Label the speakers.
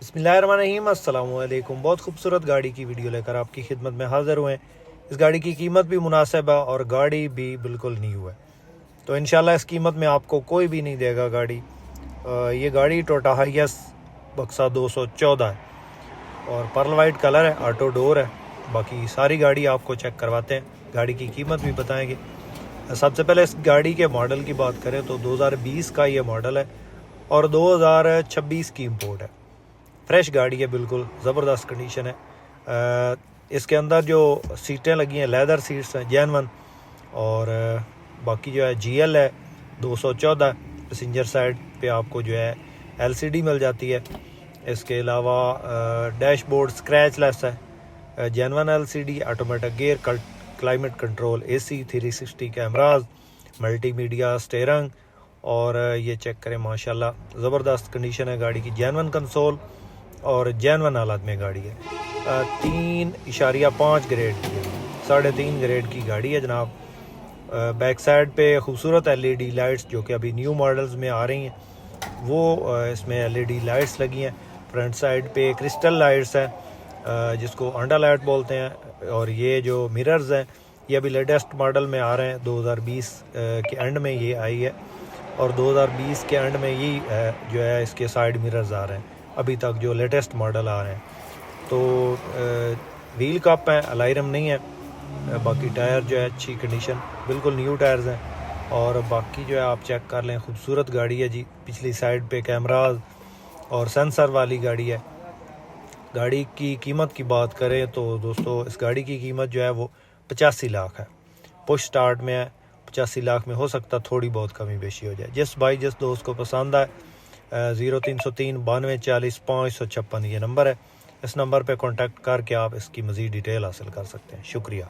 Speaker 1: बिस्मिल्लाहिर्रहमानिर्रहीम, अस्सलामुअलैकुम। बहुत खूबसूरत गाड़ी की वीडियो लेकर आपकी खिदमत में हाज़िर हुए। इस गाड़ी की कीमत भी मुनासिब है और गाड़ी भी बिल्कुल न्यू है, तो इंशाल्लाह इस कीमत में आपको कोई भी नहीं देगा गाड़ी। ये गाड़ी टोयोटा हाइएस बक्सा 214 है और पर्ल वाइट कलर है, ऑटो डोर है। बाकी सारी गाड़ी आपको चेक करवाते हैं, गाड़ी की कीमत भी बताएंगे। सबसे पहले इस गाड़ी के मॉडल की बात करें तो 2020 का ये मॉडल है और 2026 की इम्पोर्ट है। फ्रेश गाड़ी है, बिल्कुल ज़बरदस्त कंडीशन है। इसके अंदर जो सीटें लगी हैं लेदर सीट्स हैं, जेनवन। और बाकी जो है GL है 214। पैसेंजर साइड पे आपको जो है LCD मिल जाती है। इसके अलावा डैशबोर्ड स्क्रैच लेस है, genuine LCD, automatic gear, climate control, AC, 360 cameras, multimedia steering. और ये चेक करें, माशाल्लाह ज़बरदस्त कंडीशन है गाड़ी की। जेनवन कंसोल और जेनवन हालत में गाड़ी है। 3.5 ग्रेड की है, 3.5 ग्रेड की गाड़ी है जनाब। बैक साइड पे खूबसूरत LED लाइट्स जो कि अभी न्यू मॉडल्स में आ रही हैं, वो इसमें LED लाइट्स लगी हैं। फ्रंट साइड पे क्रिस्टल लाइट्स हैं, जिसको अंडर लाइट बोलते हैं। और ये जो मिरर्स हैं ये अभी लेटेस्ट मॉडल में आ रहे हैं, 2020 के एंड में ये आई है और 2020 के एंड में ये जो है इसके साइड मिरर्स आ रहे हैं, अभी तक जो लेटेस्ट मॉडल आ रहे हैं। तो व्हील कप है, अलाइरम नहीं है। बाकी टायर जो है अच्छी कंडीशन, बिल्कुल न्यू टायर्स हैं। और बाकी जो है आप चेक कर लें, खूबसूरत गाड़ी है जी। पिछली साइड पे कैमराज और सेंसर वाली गाड़ी है। गाड़ी की कीमत की बात करें तो दोस्तों इस गाड़ी की कीमत जो है वो 85 लाख है। पुश स्टार्ट में है, 85 लाख में हो सकता थोड़ी बहुत कमी बेशी हो जाए। जिस दोस्त को पसंद आए 0303 92 40 556 ये नंबर है। इस नंबर पे कांटेक्ट करके आप इसकी मज़ीद डिटेल हासिल कर सकते हैं। शुक्रिया।